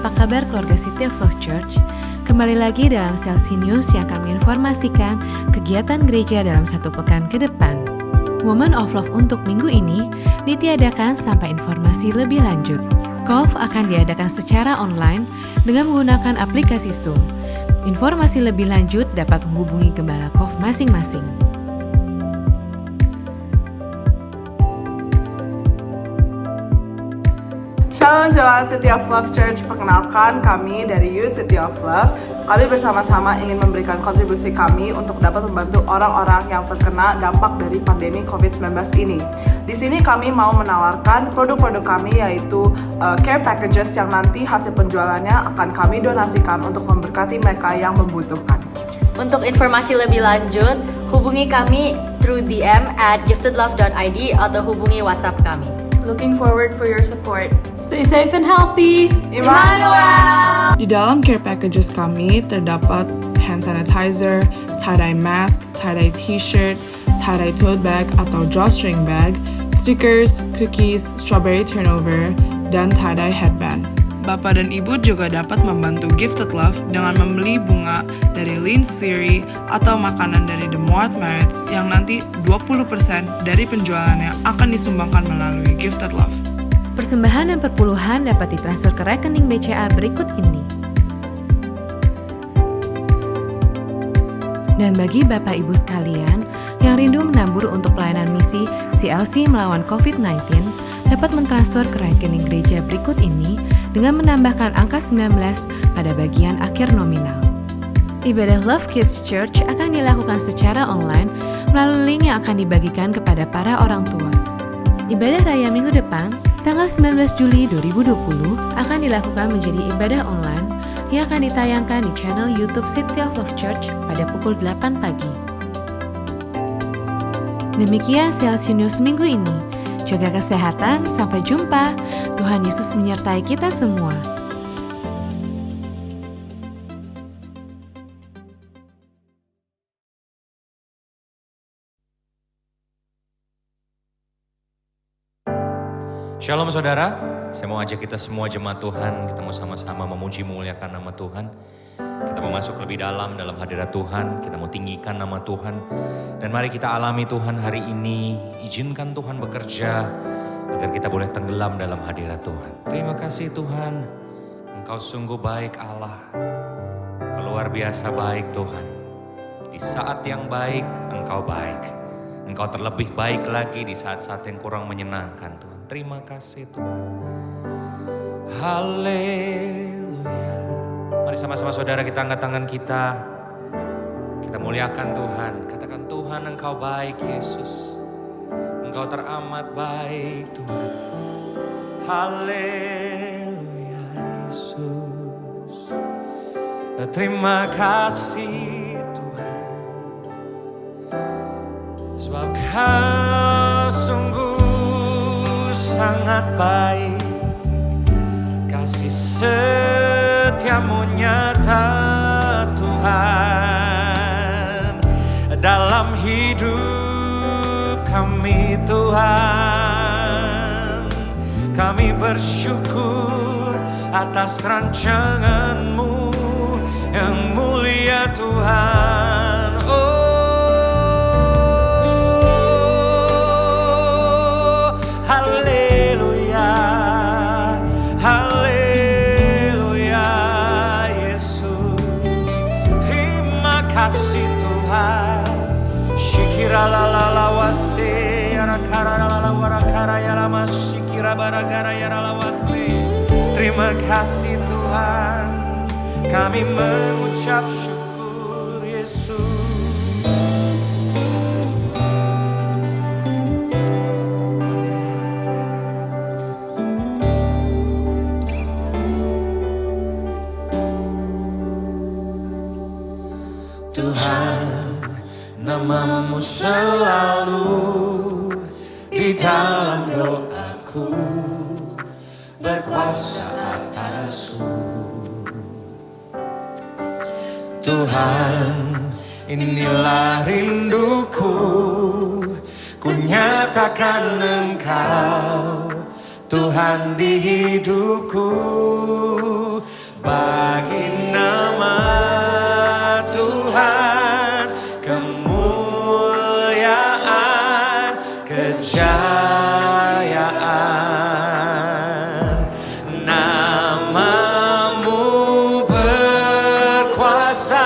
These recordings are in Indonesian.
apa kabar keluarga City of Love Church? Kembali lagi dalam Selsi News yang akan menginformasikan kegiatan gereja dalam satu pekan ke depan. Women of Love untuk minggu ini ditiadakan sampai informasi lebih lanjut. KOF akan diadakan secara online dengan menggunakan aplikasi Zoom. Informasi lebih lanjut dapat menghubungi gembala KOF masing-masing. Shalom jemaat City of Love Church, perkenalkan kami dari Youth City of Love. Kami bersama-sama ingin memberikan kontribusi kami untuk dapat membantu orang-orang yang terkena dampak dari pandemi COVID-19 ini. Di sini kami mau menawarkan produk-produk kami yaitu care packages yang nanti hasil penjualannya akan kami donasikan untuk memberkati mereka yang membutuhkan. Untuk informasi lebih lanjut, hubungi kami through DM at giftedlove.id atau hubungi WhatsApp kami. Looking forward for your support. Stay safe and healthy. Emmanuel! Di dalam care packages kami terdapat hand sanitizer, tie-dye mask, tie-dye t-shirt, tie-dye tote bag atau drawstring bag, stickers, cookies, strawberry turnover, dan tie-dye headband. Bapak dan Ibu juga dapat membantu Gifted Love dengan membeli bunga dari Lynn's Theory atau makanan dari The Moat Merits yang nanti 20% dari penjualannya akan disumbangkan melalui Gifted Love. Persembahan dan perpuluhan dapat ditransfer ke rekening BCA berikut ini. Dan bagi Bapak Ibu sekalian yang rindu menabur untuk pelayanan misi CLC melawan COVID-19, dapat mentransfer ke rekening gereja berikut ini dengan menambahkan angka 19 pada bagian akhir nominal. Ibadah Love Kids Church akan dilakukan secara online melalui link yang akan dibagikan kepada para orang tua. Ibadah raya minggu depan, tanggal 19 Juli 2020 akan dilakukan menjadi ibadah online yang akan ditayangkan di channel YouTube City of Love Church pada pukul 8 pagi. Demikian Selsi News minggu ini. Jaga kesehatan, sampai jumpa. Tuhan Yesus menyertai kita semua. Shalom saudara, saya mau ajak kita semua jemaat Tuhan, kita mau sama-sama memuji memuliakan nama Tuhan. Kita mau masuk lebih dalam hadirat Tuhan, kita mau tinggikan nama Tuhan. Dan mari kita alami Tuhan hari ini, izinkan Tuhan bekerja agar kita boleh tenggelam dalam hadirat Tuhan. Terima kasih Tuhan, Engkau sungguh baik Allah, luar biasa baik Tuhan. Di saat yang baik, Engkau baik. Engkau terlebih baik lagi di saat-saat yang kurang menyenangkan Tuhan. Terima kasih Tuhan. Haleluya. Mari sama-sama saudara kita angkat tangan kita. Kita muliakan Tuhan. Katakan Tuhan Engkau baik Yesus. Engkau teramat baik Tuhan. Haleluya Yesus. Terima kasih Tuhan. Sebab Kau sungguh sangat baik, kasih setiamu nyata Tuhan dalam hidup kami Tuhan. Kami bersyukur atas rancangan-Mu yang mulia Tuhan. Kasih Tuhan, shikira la la la wase, arakara la la warakara ya la shikira baragara ya la wase. Terima kasih Tuhan, kami mengucap syukur Yesus. Tuhan, nama-Mu selalu di dalam doaku, berkuasa atasku. Tuhan, inilah rinduku, ku nyatakan Engkau Tuhan di hidupku. bagi nama Tuhan, kemuliaan, kejayaan. Namamu berkuasa,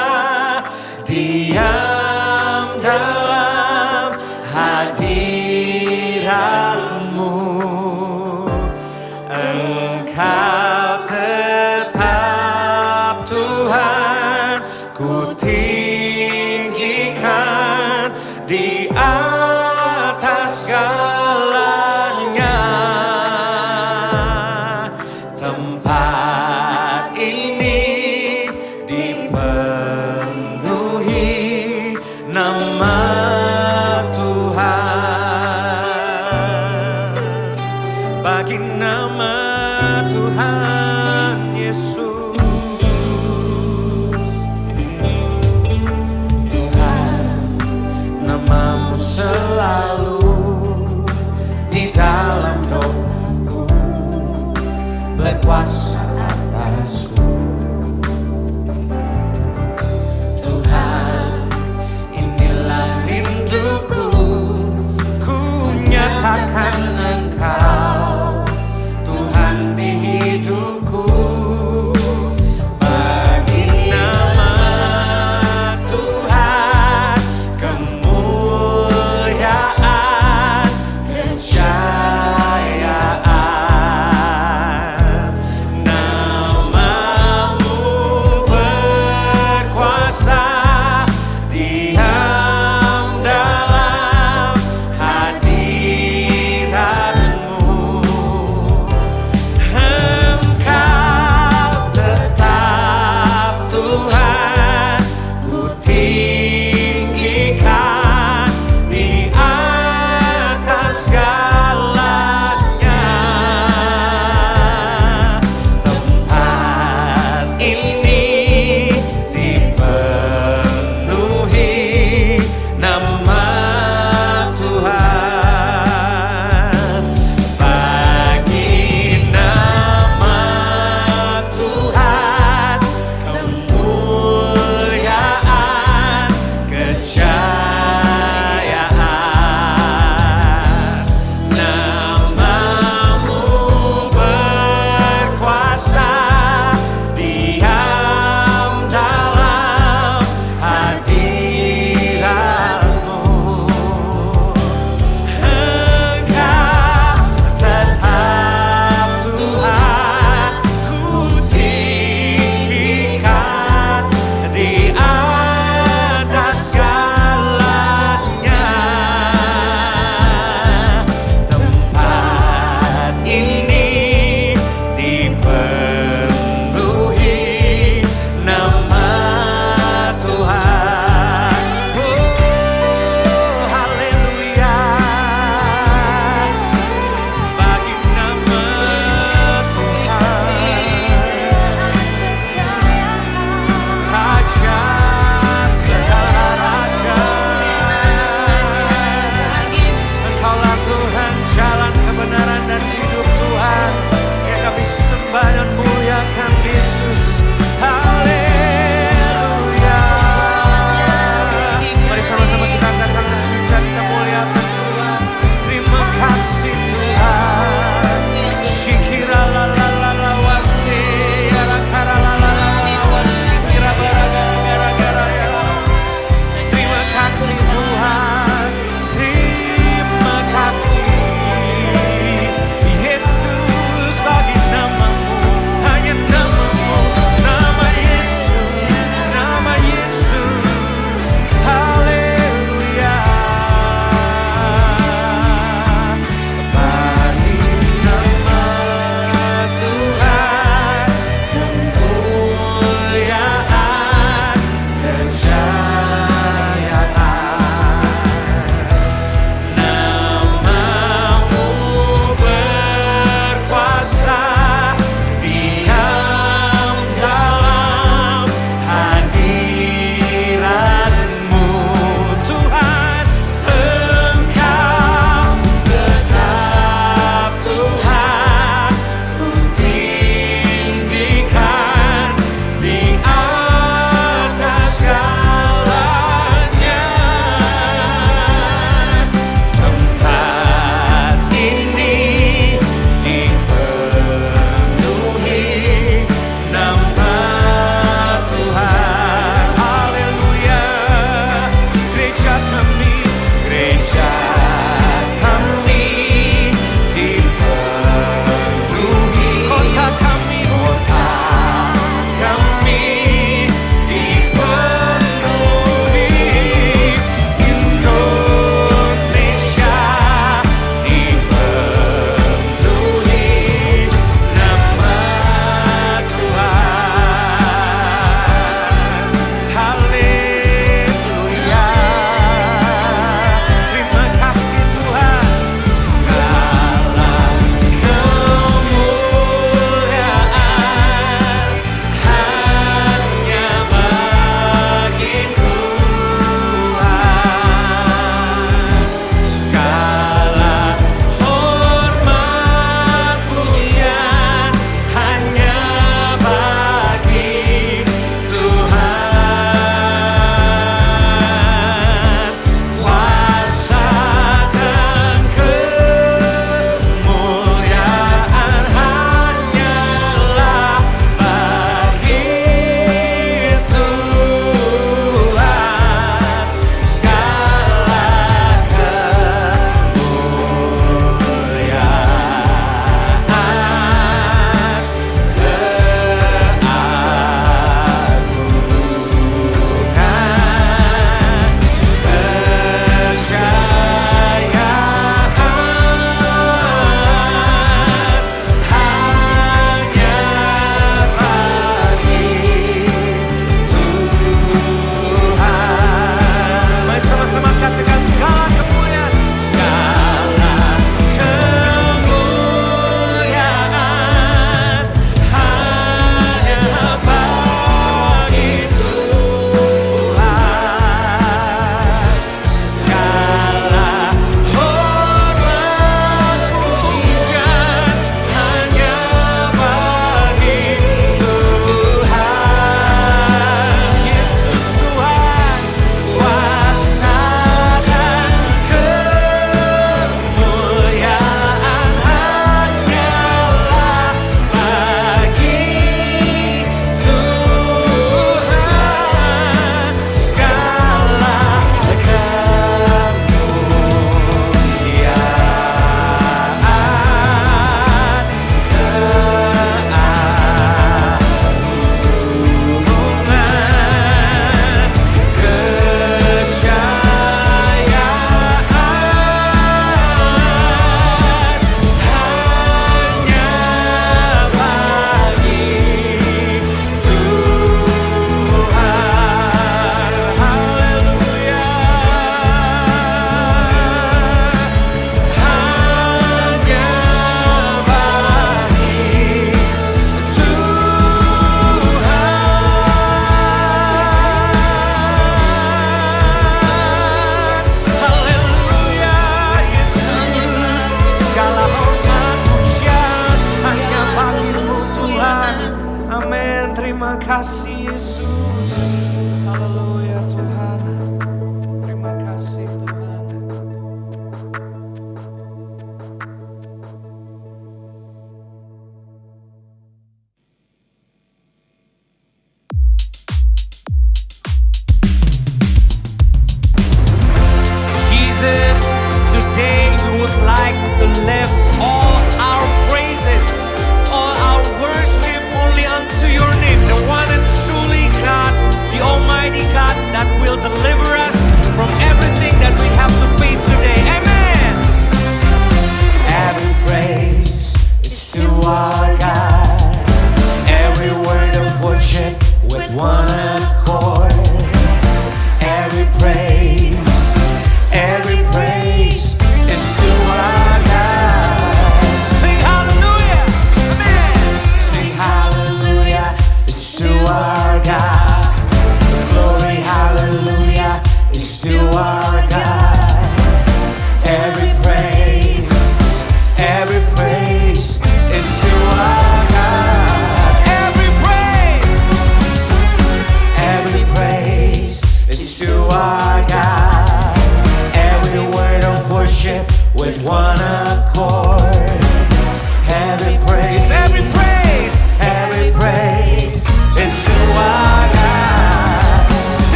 diam dalam hadiratmu. Engkau tetap Tuhan, ku tinggikan di atas segalanya. Tempat ini dipenuhi nama Tuhan, bagi nama Tuhan Yesus.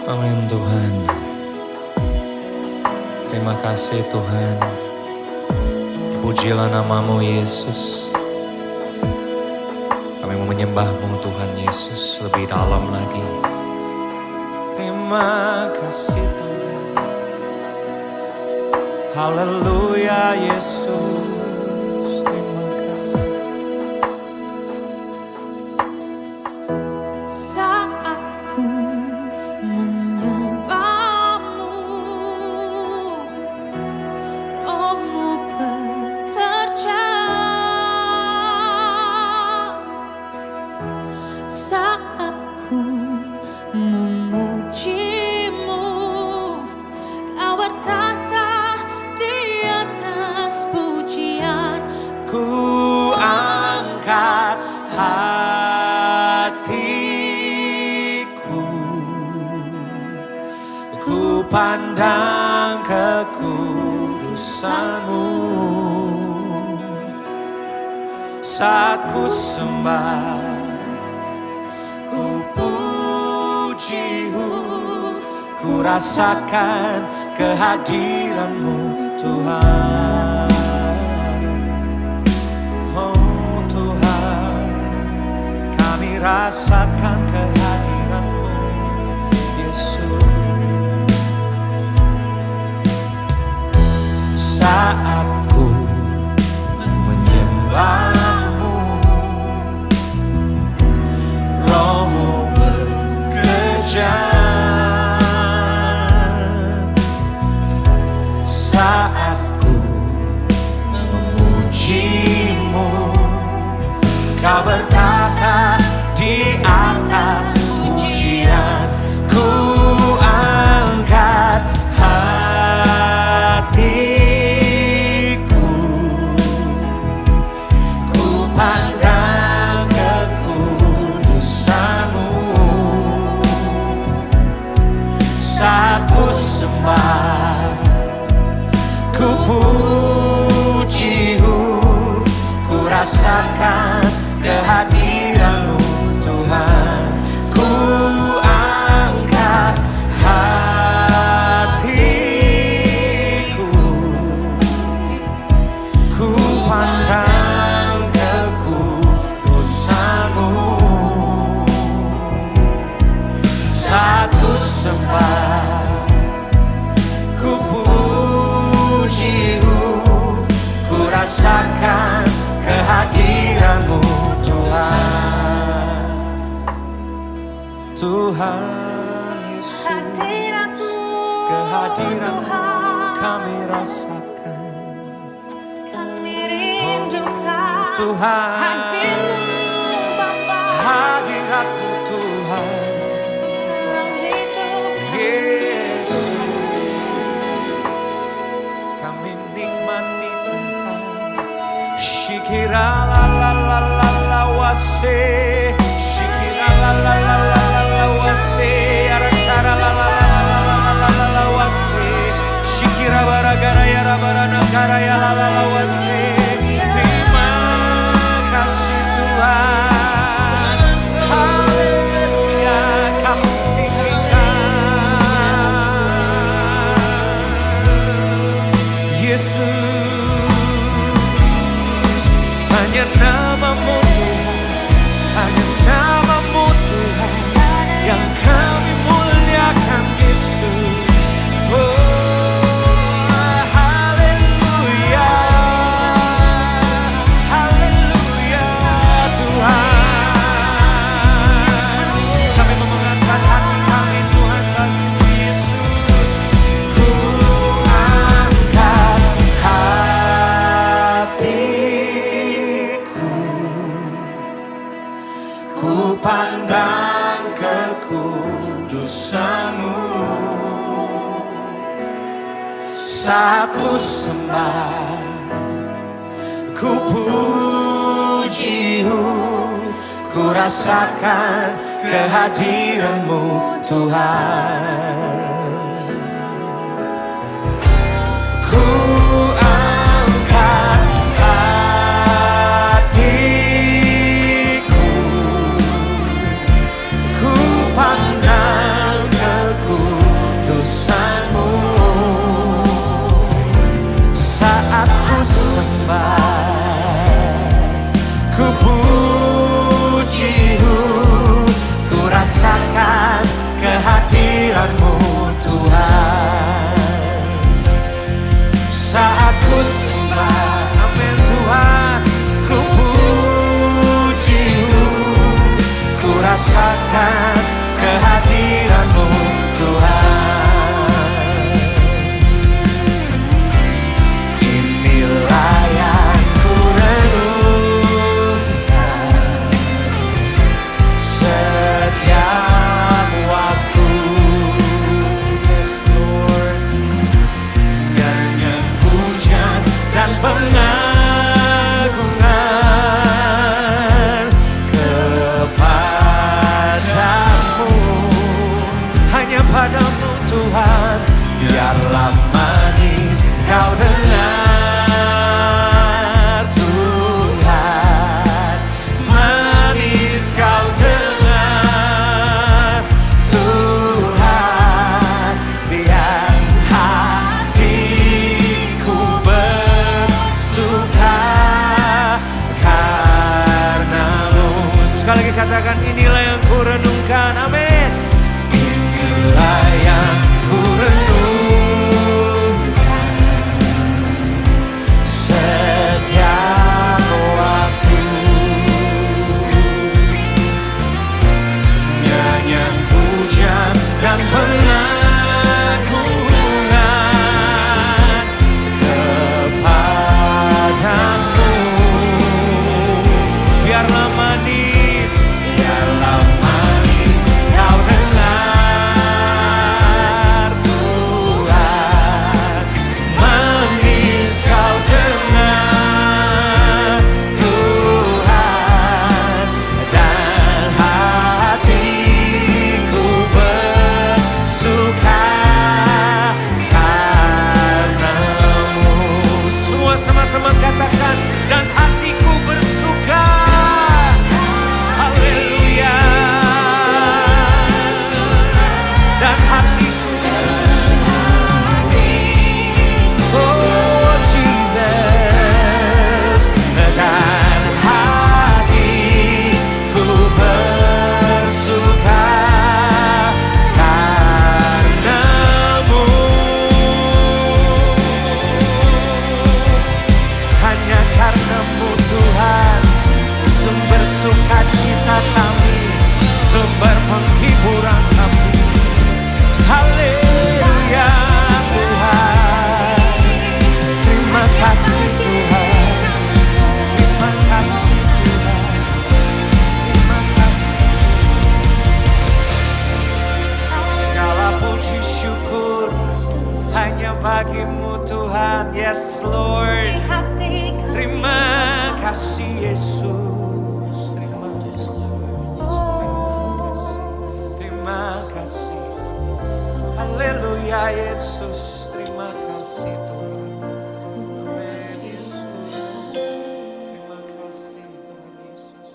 Amin Tuhan. Terima kasih Tuhan. Terpujilah namamu Yesus. Kami mau menyembahmu Tuhan Yesus lebih dalam lagi. Terima kasih Tuhan. Haleluya Yesus. Terima kasih. Saat ku menyembahmu, Roh-Mu bekerja. Saat ku memujimu, Kau bertahta di atas pujian. Ku angkat hatiku, ku pandang kekudusan-Mu. Saat ku sembah, ku puji-Mu, ku rasakan kehadiran-Mu Tuhan. Oh Tuhan, kami rasakan kehadiran-Mu Yesus. Saat ku menyembah-Mu, Roh-Mu bekerja. Saat ku memuji-Mu, Kau bertahta di atas pujian. Ku angkat hatiku, ku pandang kekudusan-Mu. Saat ku sembah, ku puji-Mu, ku rasakan kehadiran-Mu Tuhan. Ku angkat hatiku, ku pandang kekudusan-Mu. Saat ku sembah, ku puji-Mu, ku rasakan kehadiran-Mu Tuhan. Tuhan Yesus, kehadiran-Mu kami rasakan. Oh Tuhan, hadirat-Mu Tuhan. Yesus, kami nikmati Tuhan. Shikira la la la la la wase, shikira la la la la la la wase, arakara la la la la la la la la la wase, shikira baragara ya rabarana kara ya la la la wase. Terima kasih Tuhan. Haleluya, kami Yesus, hanya nama-Mu Tuhan, hanya nama-Mu Tuhan yang kami muliakan Yesus. Oh haleluya, haleluya Tuhan. Kami mau mengangkat hati kami Tuhan bagi-Mu Yesus. Ku angkat hatiku, ku pandang kekudusan-Mu. Saat ku sembah, ku puji-Mu, ku rasakan kehadiran-Mu Tuhan. Ku angkat hatiku, ku pandang kekudusan-Mu. sekali lagi katakan, inilah yang ku renungkan. Amin. Inilah yang ku renungkan setiap waktu. Nyanyian pujian dan pengagungan kepadamu. Biarlah manis kau dengar Tuhan. Manis kau dengar Tuhan. Dan hatiku bersuka karenamu. Semua sama-sama katakan, dan hatiku bersuka. Haleluya. Dan hatiku, oh Jesus, dan hatiku bersuka karenamu. Hanya karenamu Tuhan, sumber sukacita kami, sumber penghiburan kami. Haleluya Tuhan. Terima kasih Tuhan. Terima kasih Tuhan. Terima kasih Tuhan. Segala puji syukur hanya bagimu Tuhan. Yes Lord. Terima kasih Yesus. Terima kasih. Haleluya Yesus. Terima kasih Tuhan. Amin. Terima kasih Tuhan Yesus.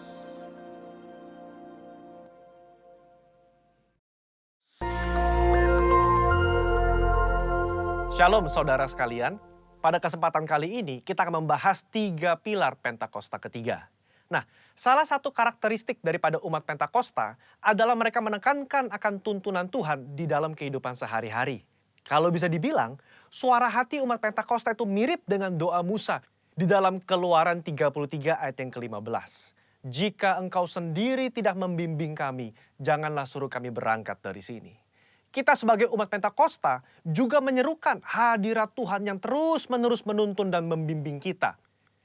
Shalom saudara sekalian, pada kesempatan kali ini kita akan membahas 3 pilar Pentakosta ketiga. Nah, salah satu karakteristik daripada umat Pentakosta adalah mereka menekankan akan tuntunan Tuhan di dalam kehidupan sehari-hari. Kalau bisa dibilang, suara hati umat Pentakosta itu mirip dengan doa Musa di dalam Keluaran 33 ayat yang ke-15. Jika engkau sendiri tidak membimbing kami, janganlah suruh kami berangkat dari sini. Kita sebagai umat Pentakosta juga menyerukan hadirat Tuhan yang terus-menerus menuntun dan membimbing kita.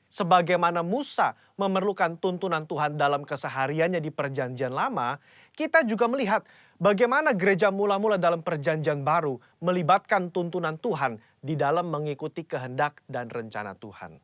Sebagaimana Musa memerlukan tuntunan Tuhan dalam kesehariannya di Perjanjian Lama, kita juga melihat bagaimana gereja mula-mula dalam Perjanjian Baru melibatkan tuntunan Tuhan di dalam mengikuti kehendak dan rencana Tuhan.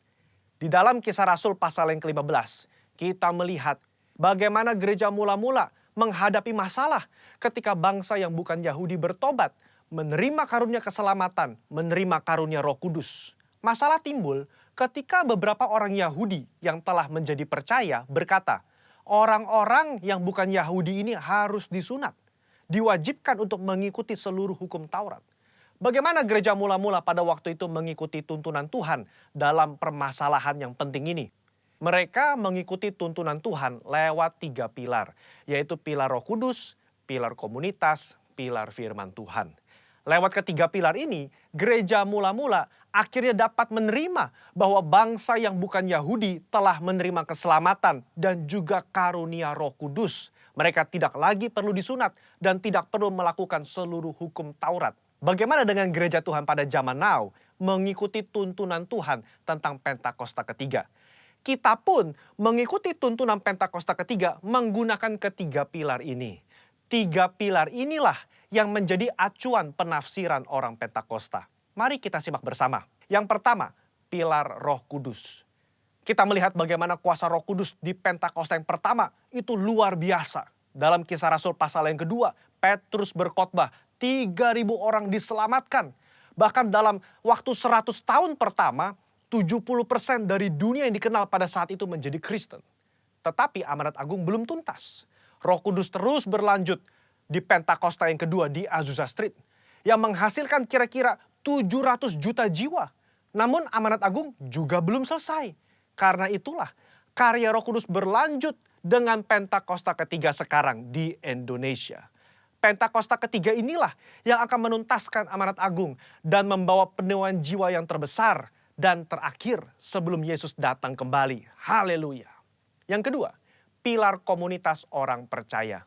Di dalam Kisah Rasul pasal yang ke-15, kita melihat bagaimana gereja mula-mula menghadapi masalah ketika bangsa yang bukan Yahudi bertobat, menerima karunia keselamatan, menerima karunia Roh Kudus. Masalah timbul ketika beberapa orang Yahudi yang telah menjadi percaya berkata, orang-orang yang bukan Yahudi ini harus disunat, diwajibkan untuk mengikuti seluruh hukum Taurat. Bagaimana gereja mula-mula pada waktu itu mengikuti tuntunan Tuhan dalam permasalahan yang penting ini? Mereka mengikuti tuntunan Tuhan lewat 3 pilar, yaitu pilar Roh Kudus, pilar komunitas, pilar firman Tuhan. Lewat ketiga pilar ini, gereja mula-mula akhirnya dapat menerima bahwa bangsa yang bukan Yahudi telah menerima keselamatan dan juga karunia Roh Kudus. Mereka tidak lagi perlu disunat dan tidak perlu melakukan seluruh hukum Taurat. Bagaimana dengan gereja Tuhan pada zaman now mengikuti tuntunan Tuhan tentang Pentakosta ketiga? Kita pun mengikuti tuntunan Pentakosta ketiga menggunakan ketiga pilar ini. 3 pilar inilah yang menjadi acuan penafsiran orang Pentakosta. Mari kita simak bersama. Yang pertama, pilar Roh Kudus. Kita melihat bagaimana kuasa Roh Kudus di Pentakosta yang pertama itu luar biasa. Dalam Kisah Rasul pasal yang kedua, Petrus berkhotbah, 3.000 orang diselamatkan. Bahkan dalam waktu 100 tahun pertama, 70% dari dunia yang dikenal pada saat itu menjadi Kristen. Tetapi amanat agung belum tuntas. Roh Kudus terus berlanjut di Pentakosta yang kedua di Azusa Street, yang menghasilkan kira-kira 700 juta jiwa. Namun amanat agung juga belum selesai. Karena itulah karya Roh Kudus berlanjut dengan Pentakosta ketiga sekarang di Indonesia. Pentakosta ketiga inilah yang akan menuntaskan amanat agung dan membawa penuaian jiwa yang terbesar dan terakhir sebelum Yesus datang kembali. Haleluya. Yang kedua, pilar komunitas orang percaya.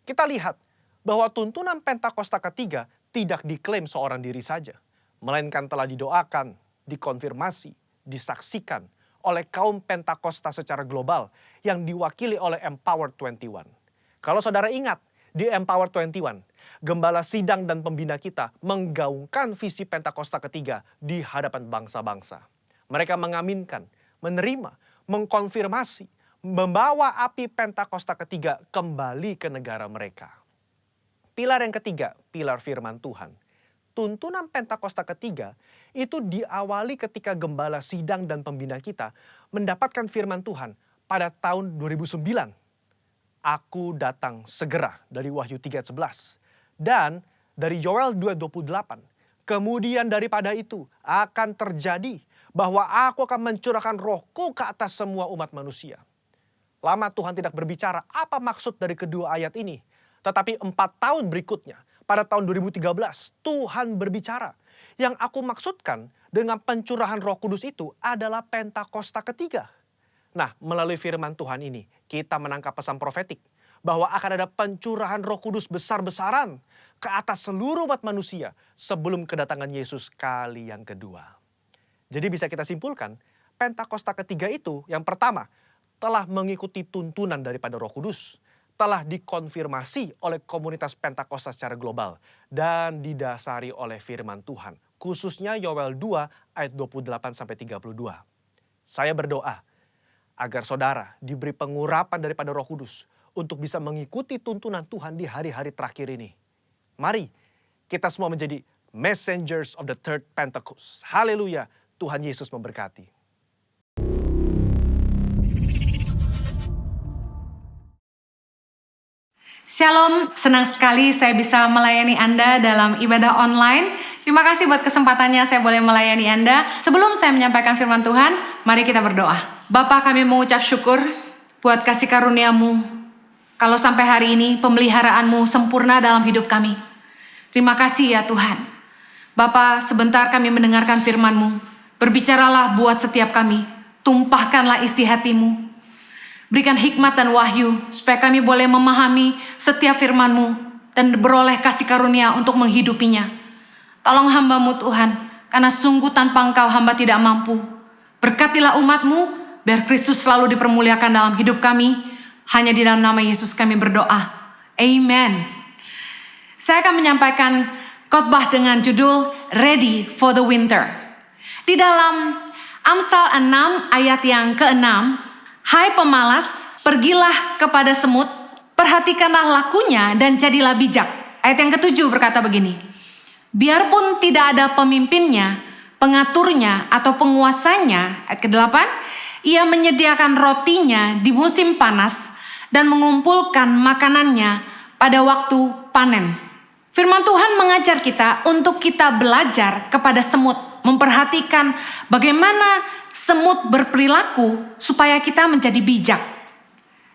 Kita lihat bahwa tuntunan Pentakosta ketiga tidak diklaim seorang diri saja, melainkan telah didoakan, dikonfirmasi, disaksikan oleh kaum Pentakosta secara global yang diwakili oleh Empower 21. Kalau saudara ingat, di Empower 21, gembala sidang dan pembina kita menggaungkan visi Pentakosta ketiga di hadapan bangsa-bangsa. Mereka mengaminkan, menerima, mengkonfirmasi, membawa api Pentakosta ketiga kembali ke negara mereka. Pilar yang ketiga, pilar firman Tuhan. Tuntunan Pentakosta ketiga itu diawali ketika gembala sidang dan pembina kita mendapatkan firman Tuhan pada tahun 2009. Aku datang segera dari Wahyu 3:11 dan dari Yoel 2:28. Kemudian daripada itu akan terjadi bahwa aku akan mencurahkan rohku ke atas semua umat manusia. Lama Tuhan tidak berbicara apa maksud dari kedua ayat ini. Tetapi 4 tahun berikutnya, pada tahun 2013, Tuhan berbicara. Yang aku maksudkan dengan pencurahan Roh Kudus itu adalah Pentakosta ketiga. Nah, melalui firman Tuhan ini, kita menangkap pesan profetik bahwa akan ada pencurahan Roh Kudus besar-besaran ke atas seluruh umat manusia sebelum kedatangan Yesus kali yang kedua. Jadi bisa kita simpulkan, Pentakosta ketiga itu yang pertama telah mengikuti tuntunan daripada Roh Kudus, telah dikonfirmasi oleh komunitas Pentakosta secara global dan didasari oleh firman Tuhan, khususnya Yoel 2 ayat 28-32. Saya berdoa agar saudara diberi pengurapan daripada Roh Kudus untuk bisa mengikuti tuntunan Tuhan di hari-hari terakhir ini. Mari kita semua menjadi messengers of the third Pentecost. Haleluya, Tuhan Yesus memberkati. Shalom, senang sekali saya bisa melayani Anda dalam ibadah online. Terima kasih buat kesempatannya saya boleh melayani Anda. Sebelum saya menyampaikan firman Tuhan, mari kita berdoa. Bapa, kami mengucap syukur buat kasih karunia-Mu. Kalau sampai hari ini pemeliharaan-Mu sempurna dalam hidup kami. Terima kasih ya Tuhan. Bapa, sebentar kami mendengarkan firman-Mu. Berbicaralah buat setiap kami. Tumpahkanlah isi hati-Mu. Berikan hikmat dan wahyu supaya kami boleh memahami setiap firman-Mu dan beroleh kasih karunia untuk menghidupinya. Tolong hamba-Mu Tuhan, karena sungguh tanpa Engkau hamba tidak mampu. Berkatilah umat-Mu, biar Kristus selalu dipermuliakan dalam hidup kami. Hanya di dalam nama Yesus kami berdoa. Amen. Saya akan menyampaikan khotbah dengan judul Ready for the Winter. Di dalam Amsal 6 ayat yang ke-6, hai pemalas, pergilah kepada semut, perhatikanlah lakunya dan jadilah bijak. Ayat yang ke-7 berkata begini, biarpun tidak ada pemimpinnya, pengaturnya atau penguasanya. Ayat ke-8, ia menyediakan rotinya di musim panas dan mengumpulkan makanannya pada waktu panen. Firman Tuhan mengajar kita untuk kita belajar kepada semut, memperhatikan bagaimana semut berperilaku supaya kita menjadi bijak.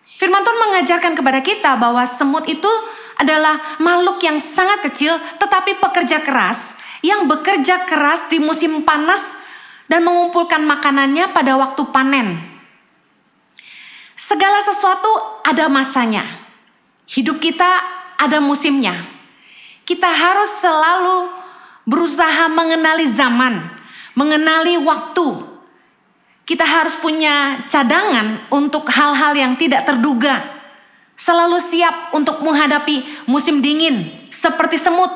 Firman Tuhan mengajarkan kepada kita bahwa semut itu adalah makhluk yang sangat kecil tetapi pekerja keras, yang bekerja keras di musim panas dan mengumpulkan makanannya pada waktu panen. Segala sesuatu ada masanya. Hidup kita ada musimnya. Kita harus selalu berusaha mengenali zaman, mengenali waktu. Kita harus punya cadangan untuk hal-hal yang tidak terduga. Selalu siap untuk menghadapi musim dingin seperti semut.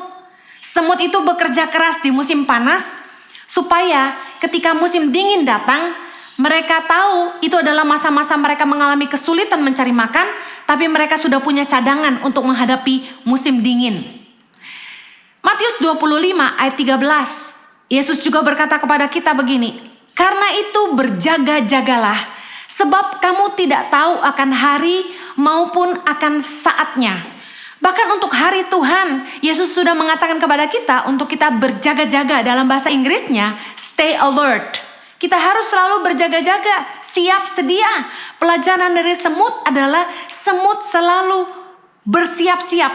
Semut itu bekerja keras di musim panas supaya ketika musim dingin datang, mereka tahu itu adalah masa-masa mereka mengalami kesulitan mencari makan, tapi mereka sudah punya cadangan untuk menghadapi musim dingin. Matius 25 ayat 13, Yesus juga berkata kepada kita begini, karena itu berjaga-jagalah, sebab kamu tidak tahu akan hari maupun akan saatnya. Bahkan untuk hari Tuhan, Yesus sudah mengatakan kepada kita untuk kita berjaga-jaga. Dalam bahasa Inggrisnya, stay alert. Kita harus selalu berjaga-jaga, siap sedia. Pelajaran dari semut adalah semut selalu bersiap-siap,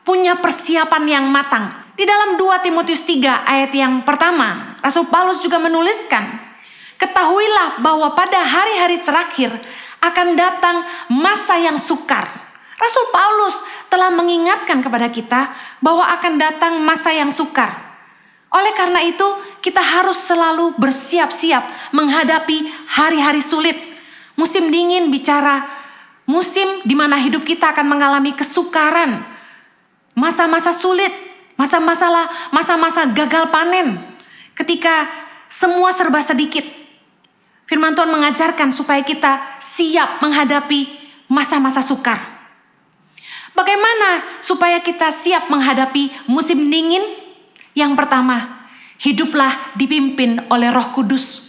punya persiapan yang matang. Di dalam 2 Timotius 3 ayat yang pertama, Rasul Paulus juga menuliskan, ketahuilah bahwa pada hari-hari terakhir akan datang masa yang sukar. Rasul Paulus telah mengingatkan kepada kita bahwa akan datang masa yang sukar. Oleh karena itu, kita harus selalu bersiap-siap menghadapi hari-hari sulit. Musim dingin bicara musim di mana hidup kita akan mengalami kesukaran. Masa-masa sulit, masa-masa gagal panen. Ketika semua serba sedikit. Firman Tuhan mengajarkan supaya kita siap menghadapi masa-masa sukar. Bagaimana supaya kita siap menghadapi musim dingin? Yang pertama, hiduplah dipimpin oleh Roh Kudus.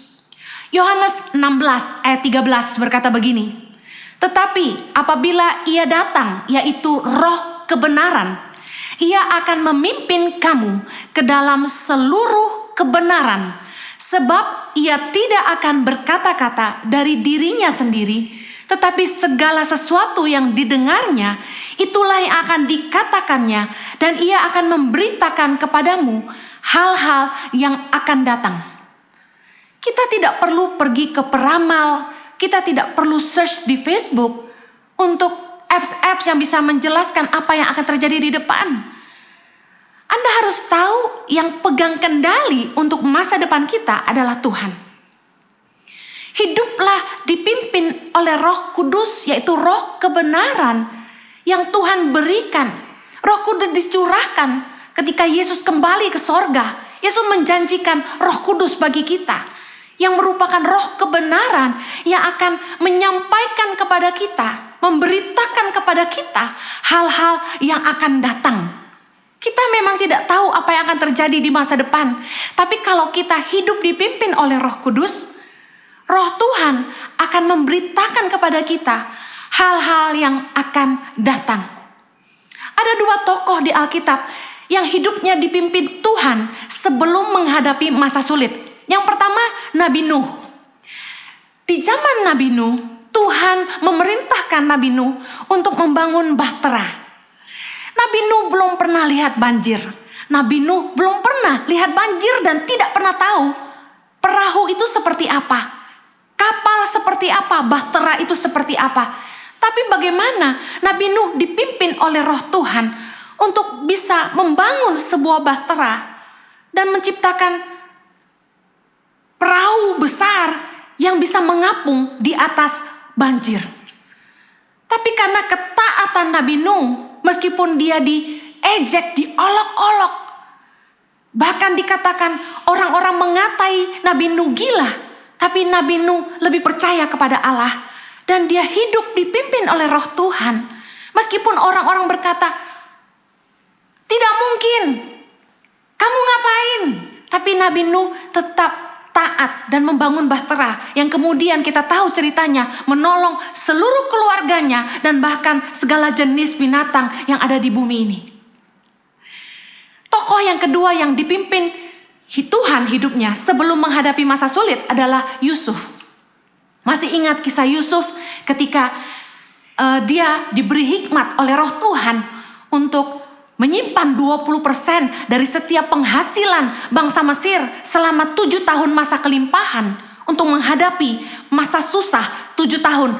Yohanes 16 ayat 13 berkata begini, tetapi apabila ia datang, yaitu Roh kebenaran, ia akan memimpin kamu ke dalam seluruh kebenaran, sebab ia tidak akan berkata-kata dari dirinya sendiri, tetapi segala sesuatu yang didengarnya, itulah yang akan dikatakannya, dan ia akan memberitakan kepadamu hal-hal yang akan datang. Kita tidak perlu pergi ke peramal, kita tidak perlu search di Facebook untuk apps-apps yang bisa menjelaskan apa yang akan terjadi di depan. Anda harus tahu yang pegang kendali untuk masa depan kita adalah Tuhan. Hiduplah dipimpin oleh Roh Kudus, yaitu Roh kebenaran yang Tuhan berikan. Roh Kudus dicurahkan ketika Yesus kembali ke sorga. Yesus menjanjikan Roh Kudus bagi kita, yang merupakan Roh kebenaran yang akan menyampaikan kepada kita, memberitakan kepada kita hal-hal yang akan datang. Kita memang tidak tahu apa yang akan terjadi di masa depan, tapi kalau kita hidup dipimpin oleh Roh Kudus, Roh Tuhan akan memberitakan kepada kita hal-hal yang akan datang. Ada 2 tokoh di Alkitab yang hidupnya dipimpin Tuhan sebelum menghadapi masa sulit. Yang pertama, Nabi Nuh. Di zaman Nabi Nuh, Tuhan memerintahkan Nabi Nuh untuk membangun bahtera. Nabi Nuh belum pernah lihat banjir. Nabi Nuh belum pernah lihat banjir dan tidak pernah tahu perahu itu seperti apa. Kapal seperti apa, bahtera itu seperti apa. Tapi bagaimana Nabi Nuh dipimpin oleh Roh Tuhan untuk bisa membangun sebuah bahtera dan menciptakan perahu besar yang bisa mengapung di atas banjir. Tapi karena ketaatan Nabi Nuh, meskipun dia diejek, diolok-olok, bahkan dikatakan orang-orang mengatai Nabi Nuh gila, tapi Nabi Nuh lebih percaya kepada Allah dan dia hidup dipimpin oleh Roh Tuhan. Meskipun orang-orang berkata, tidak mungkin, kamu ngapain? Tapi Nabi Nuh tetap taat dan membangun bahtera yang kemudian kita tahu ceritanya menolong seluruh keluarganya dan bahkan segala jenis binatang yang ada di bumi ini. Tokoh yang kedua yang dipimpin Tuhan hidupnya sebelum menghadapi masa sulit adalah Yusuf. Masih ingat kisah Yusuf ketika dia diberi hikmat oleh Roh Tuhan untuk menyimpan 20% dari setiap penghasilan bangsa Mesir selama 7 tahun masa kelimpahan untuk menghadapi masa susah 7 tahun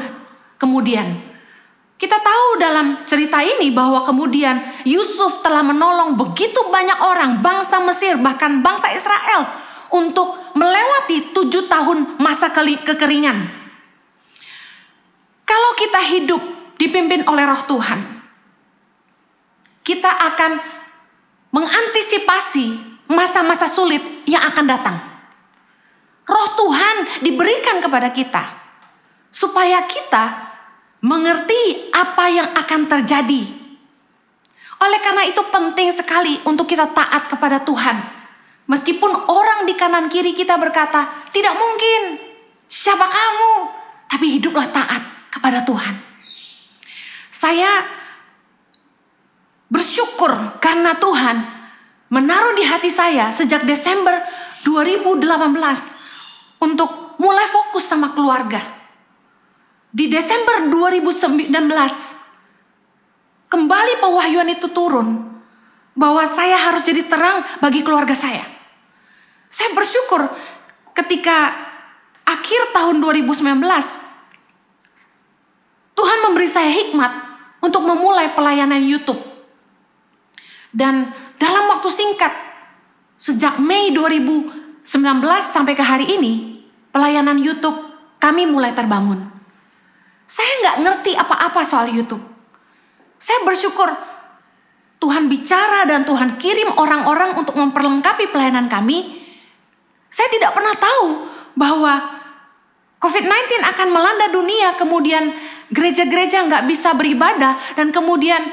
kemudian. Kita tahu dalam cerita ini bahwa kemudian Yusuf telah menolong begitu banyak orang, bangsa Mesir, bahkan bangsa Israel untuk melewati 7 tahun masa kekeringan. Kalau kita hidup dipimpin oleh Roh Tuhan, kita akan mengantisipasi masa-masa sulit yang akan datang. Roh Tuhan diberikan kepada kita supaya kita mengerti apa yang akan terjadi. Oleh karena itu penting sekali untuk kita taat kepada Tuhan. Meskipun orang di kanan kiri kita berkata, tidak mungkin, siapa kamu? Tapi hiduplah taat kepada Tuhan. Saya bersyukur karena Tuhan menaruh di hati saya sejak Desember 2018 untuk mulai fokus sama keluarga. di Desember 2019, kembali pewahyuan itu turun bahwa saya harus jadi terang bagi keluarga saya. Saya bersyukur ketika akhir tahun 2019, Tuhan memberi saya hikmat untuk memulai pelayanan YouTube. Dan dalam waktu singkat, sejak Mei 2019 sampai ke hari ini, pelayanan YouTube kami mulai terbangun. Saya nggak ngerti apa-apa soal YouTube. Saya bersyukur Tuhan bicara dan Tuhan kirim orang-orang untuk memperlengkapi pelayanan kami. Saya tidak pernah tahu bahwa COVID-19 akan melanda dunia, kemudian gereja-gereja nggak bisa beribadah, dan kemudian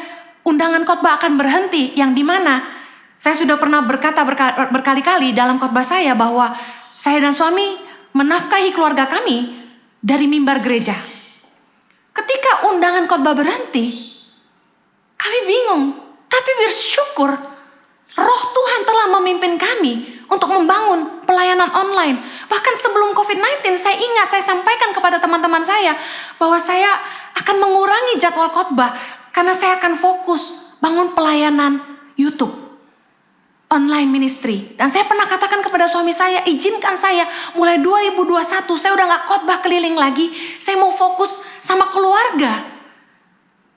undangan khotbah akan berhenti, yang dimana saya sudah pernah berkata berkali-kali dalam khotbah saya bahwa saya dan suami menafkahi keluarga kami dari mimbar gereja. Ketika undangan khotbah berhenti, kami bingung, tapi bersyukur Roh Tuhan telah memimpin kami untuk membangun pelayanan online. Bahkan sebelum COVID-19, saya ingat saya sampaikan kepada teman-teman saya bahwa saya akan mengurangi jadwal khotbah karena saya akan fokus bangun pelayanan YouTube, online ministry. Dan saya pernah katakan kepada suami saya, izinkan saya mulai 2021, saya udah gak khotbah keliling lagi, saya mau fokus sama keluarga.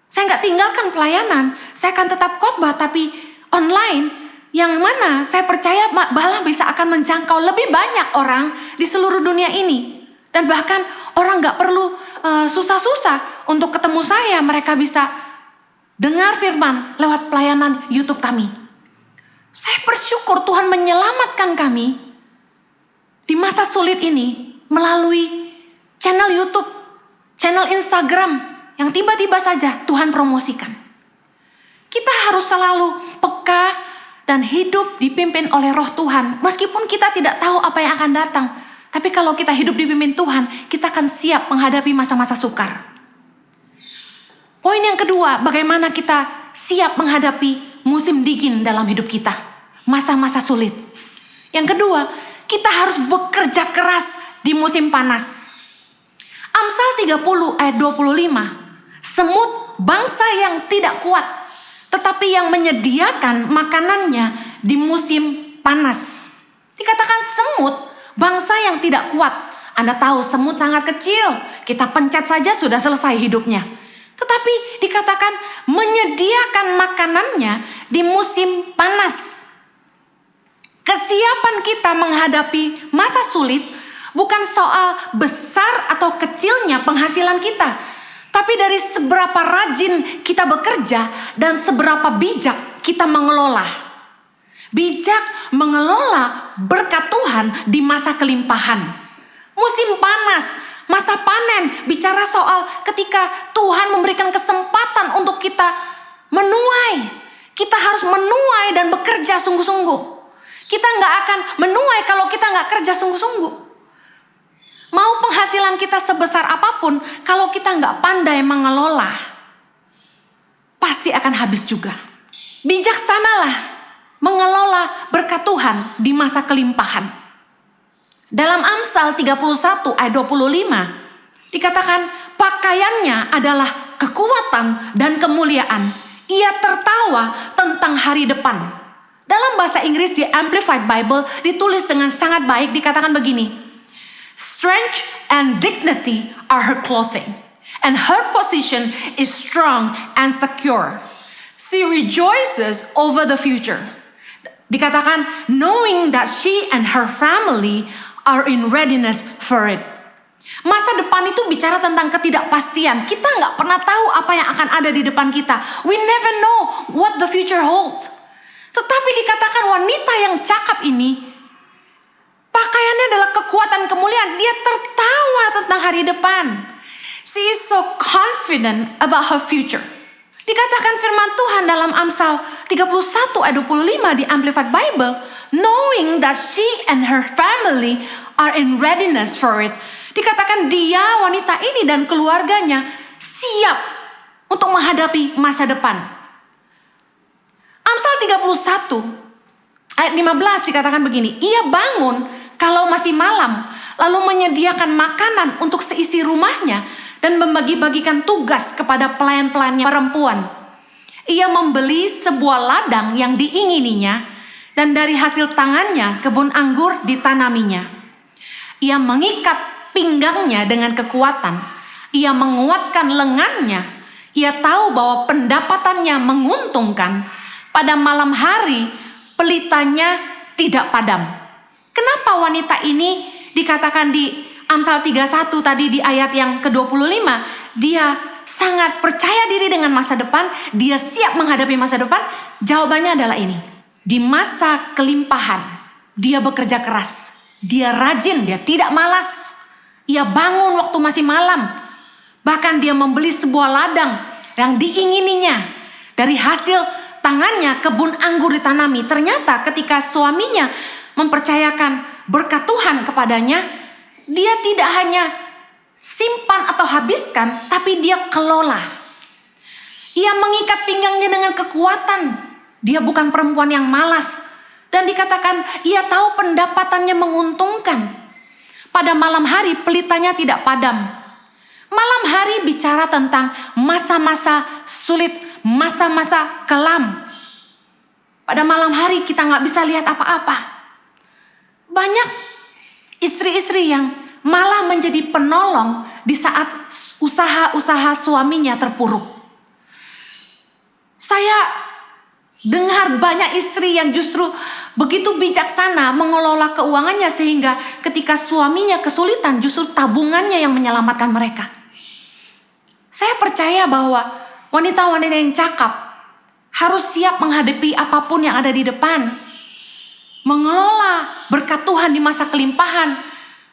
Saya gak tinggalkan pelayanan, saya akan tetap khotbah tapi online, yang mana saya percaya malah bisa akan menjangkau lebih banyak orang di seluruh dunia ini. Dan bahkan orang gak perlu susah-susah untuk ketemu saya, mereka bisa dengar firman lewat pelayanan YouTube kami. Saya bersyukur Tuhan menyelamatkan kami di masa sulit ini melalui channel YouTube, channel Instagram yang tiba-tiba saja Tuhan promosikan. Kita harus selalu peka dan hidup dipimpin oleh Roh Tuhan. Meskipun kita tidak tahu apa yang akan datang, tapi kalau kita hidup dipimpin Tuhan, kita akan siap menghadapi masa-masa sukar. Poin yang kedua, bagaimana kita siap menghadapi musim dingin dalam hidup kita, masa-masa sulit. Yang kedua, kita harus bekerja keras di musim panas. Amsal 30 ayat 25, semut bangsa yang tidak kuat, tetapi yang menyediakan makanannya di musim panas. Dikatakan semut, bangsa yang tidak kuat. Anda tahu semut sangat kecil, kita pencet saja sudah selesai hidupnya. Tetapi dikatakan menyediakan makanannya di musim panas. Kesiapan kita menghadapi masa sulit bukan soal besar atau kecilnya penghasilan kita, tapi dari seberapa rajin kita bekerja dan seberapa bijak kita mengelola. Bijak mengelola berkat Tuhan di masa kelimpahan. Musim panas, masa panen, bicara soal ketika Tuhan memberikan kesempatan untuk kita menuai. Kita harus menuai dan bekerja sungguh-sungguh. Kita nggak akan menuai kalau kita nggak kerja sungguh-sungguh. Mau penghasilan kita sebesar apapun, kalau kita nggak pandai mengelola, pasti akan habis juga. Bijaksanalah mengelola berkat Tuhan di masa kelimpahan. Dalam Amsal 31 ayat 25, dikatakan pakaiannya adalah kekuatan dan kemuliaan. Ia tertawa tentang hari depan. Dalam bahasa Inggris di Amplified Bible ditulis dengan sangat baik, dikatakan begini. Strength and dignity are her clothing, and her position is strong and secure. She rejoices over the future. Dikatakan, knowing that she and her family are in readiness for it. Masa depan itu bicara tentang ketidakpastian. Kita nggak pernah tahu apa yang akan ada di depan kita. We never know what the future holds. Tetapi dikatakan wanita yang cakap ini, pakaiannya adalah kekuatan kemuliaan. Dia tertawa tentang hari depan. She is so confident about her future. Dikatakan firman Tuhan dalam Amsal 31 ayat 25 di Amplified Bible, knowing that she and her family are in readiness for it. Dikatakan dia, wanita ini dan keluarganya siap untuk menghadapi masa depan. Amsal 31 ayat 15 dikatakan begini, ia bangun kalau masih malam, lalu menyediakan makanan untuk seisi rumahnya dan membagi-bagikan tugas kepada pelayan-pelayannya perempuan. Ia membeli sebuah ladang yang diingininya, dan dari hasil tangannya kebun anggur ditanaminya. Ia mengikat pinggangnya dengan kekuatan. Ia menguatkan lengannya. Ia tahu bahwa pendapatannya menguntungkan. Pada malam hari, pelitanya tidak padam. Kenapa wanita ini dikatakan di Amsal 31 tadi di ayat yang ke-25, dia sangat percaya diri dengan masa depan, dia siap menghadapi masa depan? Jawabannya adalah ini. Di masa kelimpahan, dia bekerja keras. Dia rajin, dia tidak malas. Ia bangun waktu masih malam. Bahkan dia membeli sebuah ladang yang diingininya. Dari hasil tangannya kebun anggur ditanami. Ternyata ketika suaminya mempercayakan berkat Tuhan kepadanya, dia tidak hanya simpan atau habiskan, tapi dia kelola. Ia mengikat pinggangnya dengan kekuatan. Dia bukan perempuan yang malas. Dan dikatakan ia tahu pendapatannya menguntungkan. Pada malam hari pelitanya tidak padam. Malam hari bicara tentang masa-masa sulit, masa-masa kelam. Pada malam hari kita nggak bisa lihat apa-apa. Banyak istri-istri yang malah menjadi penolong di saat usaha-usaha suaminya terpuruk. Saya dengar banyak istri yang justru begitu bijaksana mengelola keuangannya sehingga ketika suaminya kesulitan justru tabungannya yang menyelamatkan mereka. Saya percaya bahwa wanita-wanita yang cakap harus siap menghadapi apapun yang ada di depan. Mengelola berkat Tuhan di masa kelimpahan.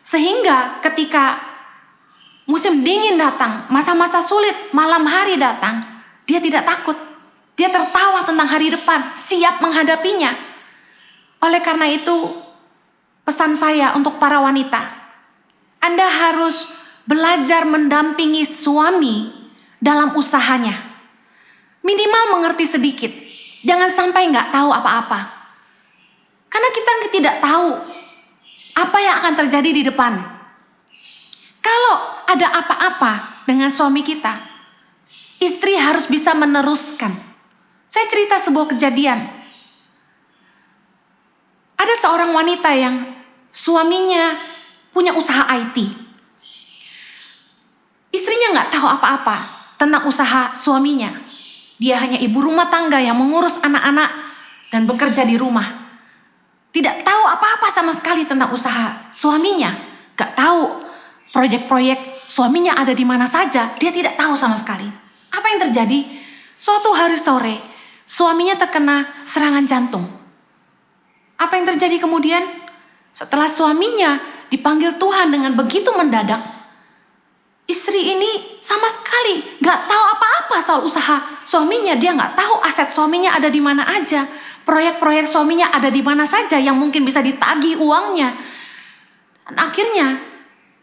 Sehingga ketika musim dingin datang, masa-masa sulit, malam hari datang, dia tidak takut. Dia tertawa tentang hari depan, siap menghadapinya. Oleh karena itu, pesan saya untuk para wanita, Anda harus belajar mendampingi suami dalam usahanya. Minimal mengerti sedikit, jangan sampai nggak tahu apa-apa. Karena kita tidak tahu apa yang akan terjadi di depan. Kalau ada apa-apa dengan suami kita, istri harus bisa meneruskan. Saya cerita sebuah kejadian. Ada seorang wanita yang suaminya punya usaha IT. Istrinya nggak tahu apa-apa tentang usaha suaminya. Dia hanya ibu rumah tangga yang mengurus anak-anak dan bekerja di rumah. Tidak tahu apa-apa sama sekali tentang usaha suaminya. Gak tahu proyek-proyek suaminya ada di mana saja. Dia tidak tahu sama sekali. Apa yang terjadi? Suatu hari sore, suaminya terkena serangan jantung. Apa yang terjadi kemudian? Setelah suaminya dipanggil Tuhan dengan begitu mendadak, istri ini sama sekali gak tahu apa-apa soal usaha suaminya. Dia gak tahu aset suaminya ada di mana aja. Proyek-proyek suaminya ada di mana saja yang mungkin bisa ditagih uangnya. Dan akhirnya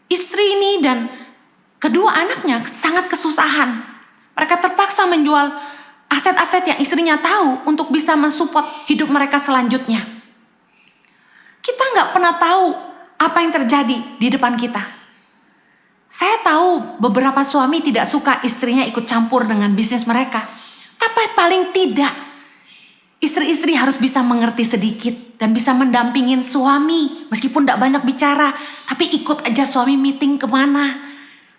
istri ini dan kedua anaknya sangat kesusahan. Mereka terpaksa menjual aset-aset yang istrinya tahu untuk bisa mensupport hidup mereka selanjutnya. Kita gak pernah tahu apa yang terjadi di depan kita. Saya tahu beberapa suami tidak suka istrinya ikut campur dengan bisnis mereka. Tapi paling tidak, istri-istri harus bisa mengerti sedikit dan bisa mendampingin suami. Meskipun tidak banyak bicara, tapi ikut aja suami meeting kemana.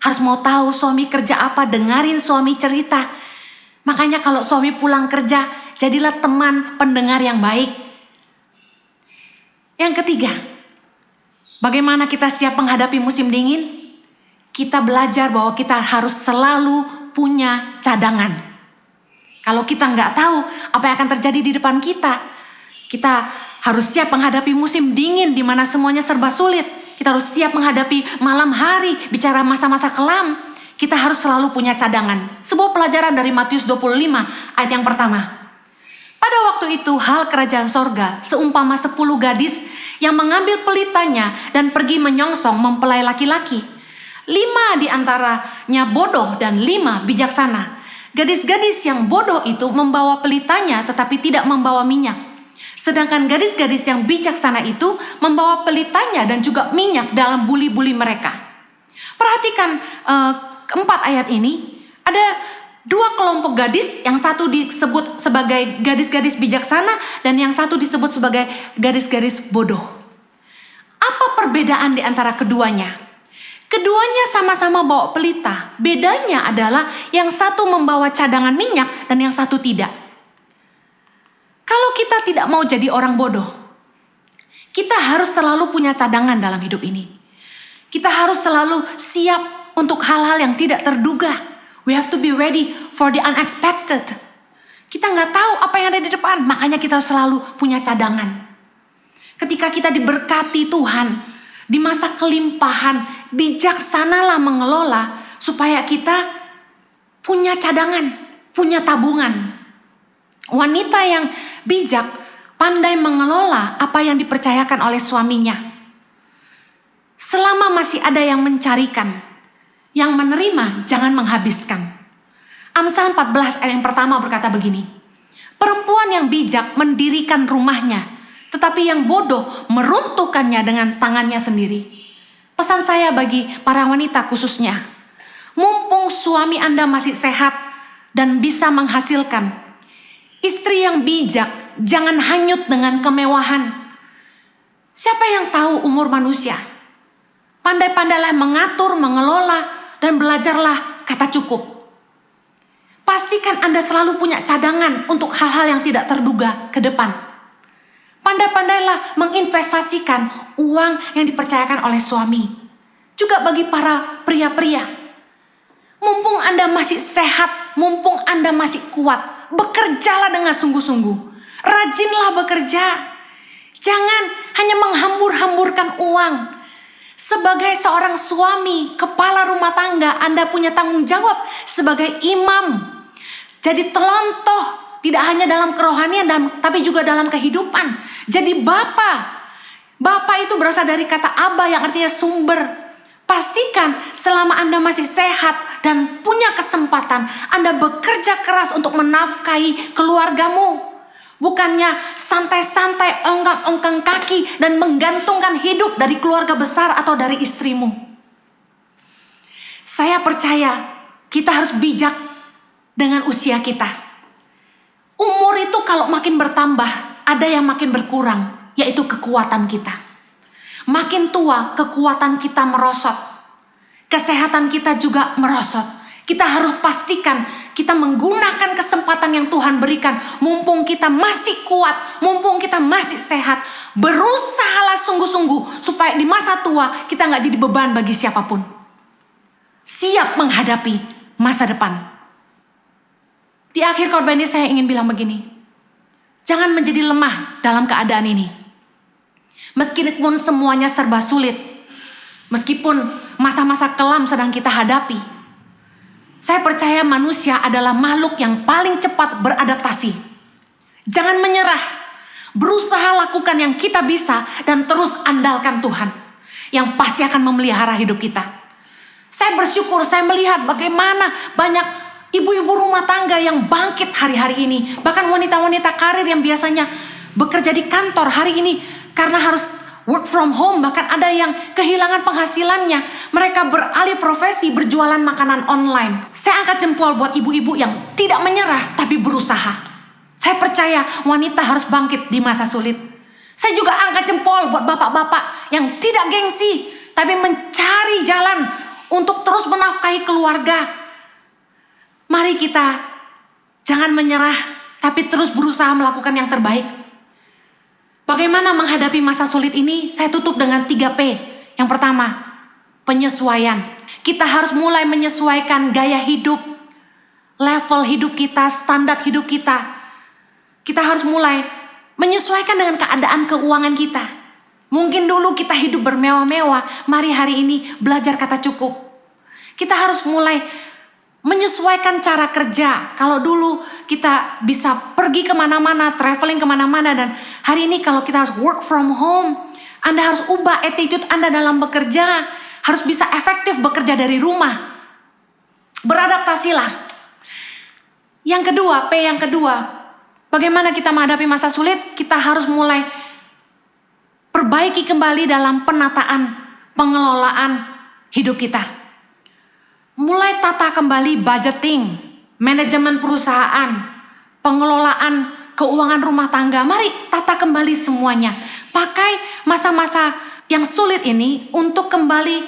Harus mau tahu suami kerja apa, dengarin suami cerita. Makanya kalau suami pulang kerja, jadilah teman pendengar yang baik. Yang ketiga, bagaimana kita siap menghadapi musim dingin? Kita belajar bahwa kita harus selalu punya cadangan. Kalau kita nggak tahu apa yang akan terjadi di depan kita, kita harus siap menghadapi musim dingin di mana semuanya serba sulit. Kita harus siap menghadapi malam hari, bicara masa-masa kelam. Kita harus selalu punya cadangan. Sebuah pelajaran dari Matius 25 ayat yang pertama. Pada waktu itu hal kerajaan sorga seumpama 10 gadis yang mengambil pelitanya dan pergi menyongsong mempelai laki-laki. 5 di antaranya bodoh dan 5 bijaksana. Gadis-gadis yang bodoh itu membawa pelitanya tetapi tidak membawa minyak. Sedangkan gadis-gadis yang bijaksana itu membawa pelitanya dan juga minyak dalam buli-buli mereka. Perhatikan keempat ayat ini, ada dua kelompok gadis, yang satu disebut sebagai gadis-gadis bijaksana dan yang satu disebut sebagai gadis-gadis bodoh. Apa perbedaan di antara keduanya? Keduanya sama-sama bawa pelita. Bedanya adalah yang satu membawa cadangan minyak dan yang satu tidak. Kalau kita tidak mau jadi orang bodoh, kita harus selalu punya cadangan dalam hidup ini. Kita harus selalu siap untuk hal-hal yang tidak terduga. We have to be ready for the unexpected. Kita nggak tahu apa yang ada di depan, makanya kita selalu punya cadangan. Ketika kita diberkati Tuhan, di masa kelimpahan, bijaksanalah mengelola supaya kita punya cadangan, punya tabungan. Wanita yang bijak pandai mengelola apa yang dipercayakan oleh suaminya. Selama masih ada yang mencarikan, yang menerima jangan menghabiskan. Amsal 14 ayat yang pertama berkata begini, perempuan yang bijak mendirikan rumahnya, tetapi yang bodoh meruntuhkannya dengan tangannya sendiri. Pesan saya bagi para wanita khususnya, mumpung suami Anda masih sehat dan bisa menghasilkan, istri yang bijak jangan hanyut dengan kemewahan. Siapa yang tahu umur manusia? Pandai-pandailah mengatur, mengelola, dan belajarlah kata cukup. Pastikan Anda selalu punya cadangan untuk hal-hal yang tidak terduga ke depan. Pandai-pandailah menginvestasikan uang yang dipercayakan oleh suami. Juga bagi para pria-pria. Mumpung Anda masih sehat, mumpung Anda masih kuat, bekerjalah dengan sungguh-sungguh. Rajinlah bekerja. Jangan hanya menghambur-hamburkan uang. Sebagai seorang suami, kepala rumah tangga, Anda punya tanggung jawab sebagai imam. Jadi telontoh, tidak hanya dalam kerohanian, tapi juga dalam kehidupan. Jadi Bapa. Bapa itu berasal dari kata Aba yang artinya sumber. Pastikan selama Anda masih sehat dan punya kesempatan, Anda bekerja keras untuk menafkahi keluargamu. Bukannya santai-santai ongkang-ongkang kaki dan menggantungkan hidup dari keluarga besar atau dari istrimu. Saya percaya kita harus bijak dengan usia kita. Umur itu kalau makin bertambah, ada yang makin berkurang, yaitu kekuatan kita. Makin tua, kekuatan kita merosot. Kesehatan kita juga merosot. Kita harus pastikan kita menggunakan kesempatan yang Tuhan berikan. Mumpung kita masih kuat, mumpung kita masih sehat. Berusahalah sungguh-sungguh supaya di masa tua kita gak jadi beban bagi siapapun. Siap menghadapi masa depan. Di akhir khotbah ini saya ingin bilang begini. Jangan menjadi lemah dalam keadaan ini. Meskipun semuanya serba sulit. Meskipun masa-masa kelam sedang kita hadapi. Saya percaya manusia adalah makhluk yang paling cepat beradaptasi. Jangan menyerah. Berusaha lakukan yang kita bisa dan terus andalkan Tuhan. Yang pasti akan memelihara hidup kita. Saya bersyukur saya melihat bagaimana banyak ibu-ibu rumah tangga yang bangkit hari-hari ini. Bahkan wanita-wanita karir yang biasanya bekerja di kantor hari ini karena harus work from home, bahkan ada yang kehilangan penghasilannya. Mereka beralih profesi berjualan makanan online. Saya angkat jempol buat ibu-ibu yang tidak menyerah tapi berusaha. Saya percaya wanita harus bangkit di masa sulit. Saya juga angkat jempol buat bapak-bapak yang tidak gengsi tapi mencari jalan untuk terus menafkahi keluarga. Mari kita jangan menyerah tapi terus berusaha melakukan yang terbaik. Bagaimana menghadapi masa sulit ini? Saya tutup dengan 3P. Yang pertama, penyesuaian. Kita harus mulai menyesuaikan gaya hidup, level hidup kita, standar hidup kita. Kita harus mulai menyesuaikan dengan keadaan keuangan kita. Mungkin dulu kita hidup bermewah-mewah, mari hari ini belajar kata cukup. Kita harus mulai menyesuaikan cara kerja. Kalau dulu kita bisa pergi kemana-mana, traveling kemana-mana, dan hari ini kalau kita harus work from home, Anda harus ubah attitude Anda dalam bekerja, harus bisa efektif bekerja dari rumah. Beradaptasilah. Yang kedua, P yang kedua, bagaimana kita menghadapi masa sulit? Kita harus mulai perbaiki kembali dalam penataan, pengelolaan hidup kita. Mulai tata kembali budgeting, manajemen perusahaan, pengelolaan keuangan rumah tangga. Mari tata kembali semuanya. Pakai masa-masa yang sulit ini untuk kembali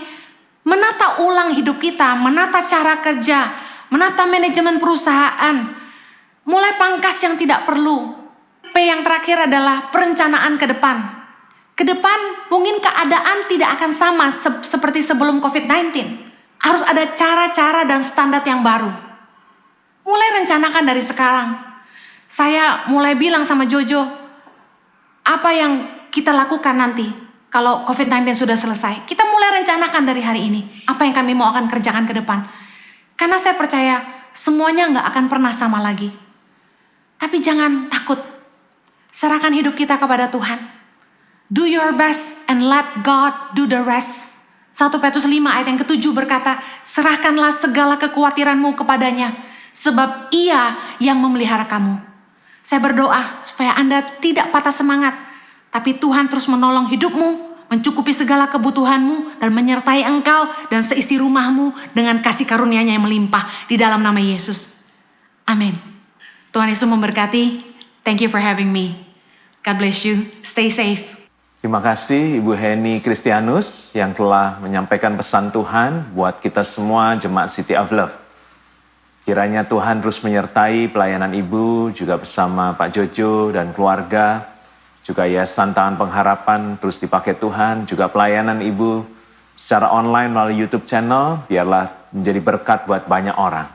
menata ulang hidup kita, menata cara kerja, menata manajemen perusahaan. Mulai pangkas yang tidak perlu. P yang terakhir adalah perencanaan ke depan. Ke depan mungkin keadaan tidak akan sama seperti sebelum COVID-19. Harus ada cara-cara dan standar yang baru. Mulai rencanakan dari sekarang. Saya mulai bilang sama Jojo, apa yang kita lakukan nanti kalau COVID-19 sudah selesai. Kita mulai rencanakan dari hari ini. Apa yang kami mau akan kerjakan ke depan. Karena saya percaya semuanya nggak akan pernah sama lagi. Tapi jangan takut. Serahkan hidup kita kepada Tuhan. Do your best and let God do the rest. 1 Petrus 5 ayat yang ke-7 berkata, serahkanlah segala kekhawatiranmu kepadanya, sebab Ia yang memelihara kamu. Saya berdoa supaya Anda tidak patah semangat, tapi Tuhan terus menolong hidupmu, mencukupi segala kebutuhanmu, dan menyertai engkau dan seisi rumahmu dengan kasih karunia-Nya yang melimpah di dalam nama Yesus. Amin. Tuhan Yesus memberkati. Thank you for having me. God bless you. Stay safe. Terima kasih Ibu Heni Kristianus yang telah menyampaikan pesan Tuhan buat kita semua Jemaat City of Love. Kiranya Tuhan terus menyertai pelayanan Ibu juga bersama Pak Jojo dan keluarga. Juga Yayasan Tangan Pengharapan terus dipakai Tuhan. Juga pelayanan Ibu secara online melalui YouTube channel biarlah menjadi berkat buat banyak orang.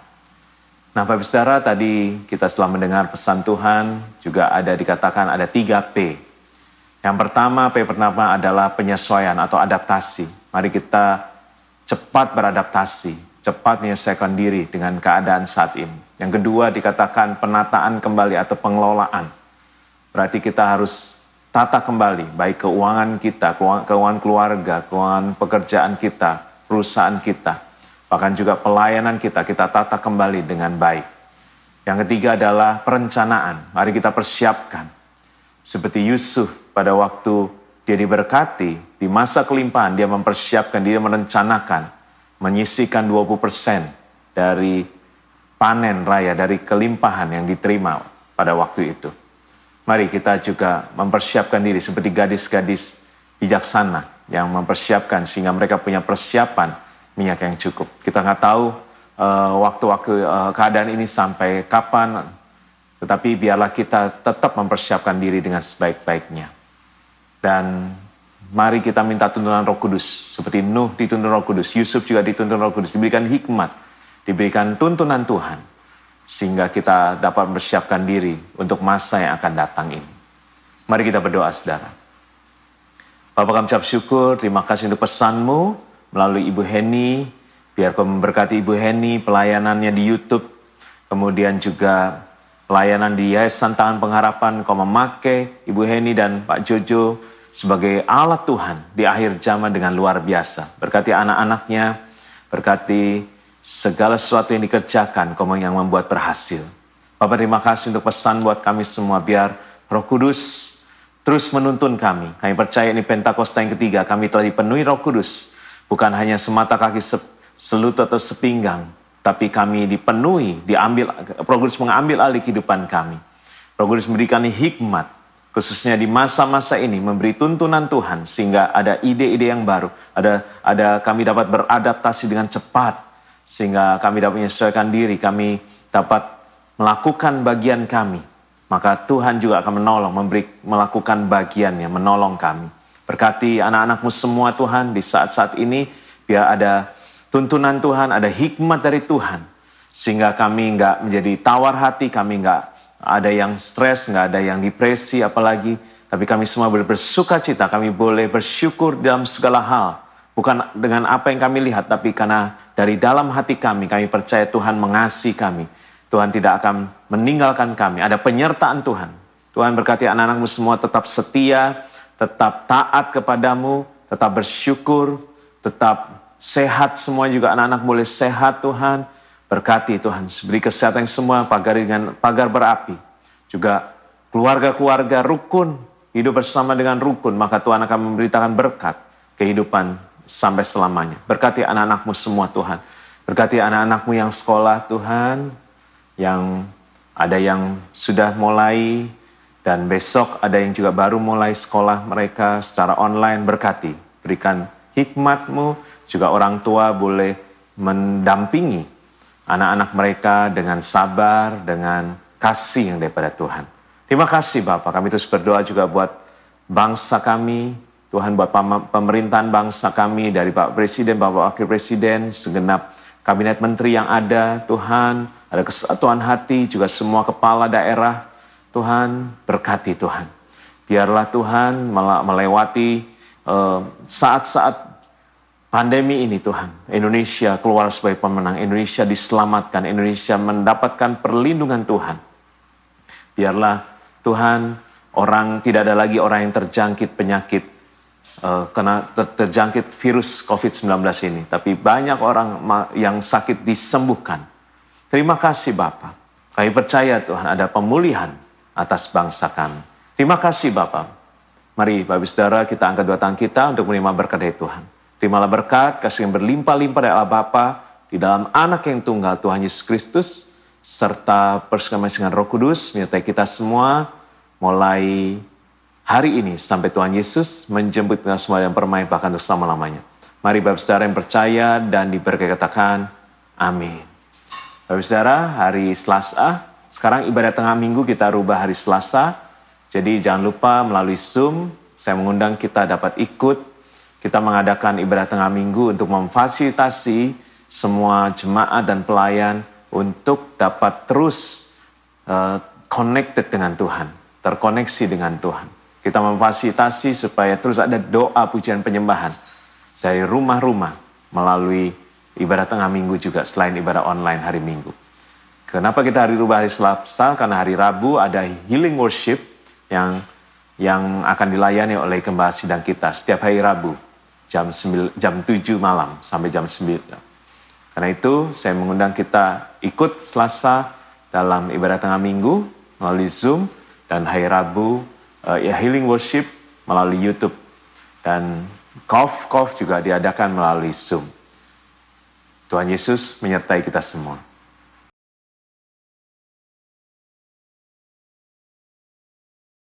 Nah Bapak Saudara, tadi kita setelah mendengar pesan Tuhan juga ada dikatakan ada 3P. Yang pertama, P pertama adalah penyesuaian atau adaptasi. Mari kita cepat beradaptasi, cepat menyesuaikan diri dengan keadaan saat ini. Yang kedua dikatakan penataan kembali atau pengelolaan. Berarti kita harus tata kembali, baik keuangan kita, keuangan keluarga, keuangan pekerjaan kita, perusahaan kita, bahkan juga pelayanan kita tata kembali dengan baik. Yang ketiga adalah perencanaan. Mari kita persiapkan. Seperti Yusuf pada waktu dia diberkati, di masa kelimpahan dia mempersiapkan, dia merencanakan, menyisihkan 20% dari panen raya, dari kelimpahan yang diterima pada waktu itu. Mari kita juga mempersiapkan diri seperti gadis-gadis bijaksana yang mempersiapkan sehingga mereka punya persiapan minyak yang cukup. Kita nggak tahu waktu-waktu keadaan ini sampai kapan, tetapi biarlah kita tetap mempersiapkan diri dengan sebaik-baiknya. Dan mari kita minta tuntunan Roh Kudus. Seperti Nuh dituntun Roh Kudus, Yusuf juga dituntun Roh Kudus. Diberikan hikmat, diberikan tuntunan Tuhan. Sehingga kita dapat mempersiapkan diri untuk masa yang akan datang ini. Mari kita berdoa saudara. Bapak kami ucap syukur, terima kasih untuk pesanmu melalui Ibu Heni. Biar kau memberkati Ibu Heni, pelayanannya di YouTube. Kemudian juga pelayanan di Yayasan Tangan Pengharapan, kau memakai Ibu Heni dan Pak Jojo sebagai alat Tuhan di akhir zaman dengan luar biasa. Berkati anak-anaknya, berkati segala sesuatu yang dikerjakan, kau yang membuat berhasil. Bapak terima kasih untuk pesan buat kami semua, biar Roh Kudus terus menuntun kami. Kami percaya ini Pentakosta yang ketiga, kami telah dipenuhi Roh Kudus. Bukan hanya semata kaki selutut atau sepinggang, tapi kami dipenuhi, Roh Kudus mengambil alih kehidupan kami. Roh Kudus memberikan hikmat, khususnya di masa-masa ini, memberi tuntunan Tuhan, sehingga ada ide-ide yang baru, ada kami dapat beradaptasi dengan cepat, sehingga kami dapat menyesuaikan diri, kami dapat melakukan bagian kami. Maka Tuhan juga akan menolong, melakukan bagiannya, menolong kami. Berkati anak-anakmu semua Tuhan, di saat-saat ini, biar ada tuntunan Tuhan, ada hikmat dari Tuhan. Sehingga kami nggak menjadi tawar hati, kami nggak ada yang stres, nggak ada yang depresi apalagi. Tapi kami semua boleh bersuka cita, kami boleh bersyukur dalam segala hal. Bukan dengan apa yang kami lihat, tapi karena dari dalam hati kami percaya Tuhan mengasihi kami. Tuhan tidak akan meninggalkan kami, ada penyertaan Tuhan. Tuhan berkati anak-anakmu semua tetap setia, tetap taat kepadamu, tetap bersyukur, tetap sehat semua juga anak-anak boleh sehat Tuhan. Berkati Tuhan, beri kesehatan semua, pagari dengan pagar berapi. Juga keluarga-keluarga rukun, hidup bersama dengan rukun, maka Tuhan akan memberitakan berkat kehidupan sampai selamanya. Berkati anak-anakmu semua Tuhan. Berkati anak-anakmu yang sekolah Tuhan, yang ada yang sudah mulai, dan besok ada yang juga baru mulai sekolah mereka secara online. Berkati, berikan hikmat-Mu, juga orang tua boleh mendampingi anak-anak mereka dengan sabar, dengan kasih yang daripada Tuhan. Terima kasih Bapak, kami terus berdoa juga buat bangsa kami, Tuhan buat pemerintahan bangsa kami, dari Pak Presiden, Bapak Wakil Presiden, segenap kabinet menteri yang ada, Tuhan, ada kesatuan hati, juga semua kepala daerah, Tuhan, berkati Tuhan. Biarlah Tuhan melewati saat-saat pandemi ini Tuhan, Indonesia keluar sebagai pemenang, Indonesia diselamatkan, Indonesia mendapatkan perlindungan Tuhan. Biarlah Tuhan, tidak ada lagi orang yang terjangkit penyakit, terjangkit virus COVID-19 ini. Tapi banyak orang yang sakit disembuhkan. Terima kasih Bapak. Kami percaya Tuhan ada pemulihan atas bangsa kami. Terima kasih Bapak. Mari Bapak Saudara kita angkat dua tangan kita untuk menerima berkat dari Tuhan. Terimalah berkat, kasih yang berlimpah-limpah dari Allah Bapa di dalam anak yang tunggal Tuhan Yesus Kristus, serta persekamahan dengan Roh Kudus menyertai kita semua mulai hari ini sampai Tuhan Yesus menjemput kita semua yang permai bahkan untuk selama-lamanya. Mari Bapak Saudara yang percaya dan diberkati katakan amin. Bapak Saudara, hari Selasa, sekarang ibadah tengah minggu kita rubah hari Selasa. Jadi jangan lupa melalui Zoom, saya mengundang kita dapat ikut. Kita mengadakan ibadah tengah minggu untuk memfasilitasi semua jemaat dan pelayan untuk dapat terus connected dengan Tuhan, terkoneksi dengan Tuhan. Kita memfasilitasi supaya terus ada doa, pujian, penyembahan dari rumah-rumah melalui ibadah tengah minggu juga selain ibadah online hari Minggu. Kenapa kita rubah hari Selasa? Karena hari Rabu ada healing worship yang akan dilayani oleh gembala sidang kita setiap hari Rabu. Jam 7 malam sampai jam 9. Karena itu saya mengundang kita ikut Selasa dalam ibadah tengah minggu melalui Zoom dan hari Rabu healing worship melalui YouTube dan KOF juga diadakan melalui Zoom. Tuhan Yesus menyertai kita semua.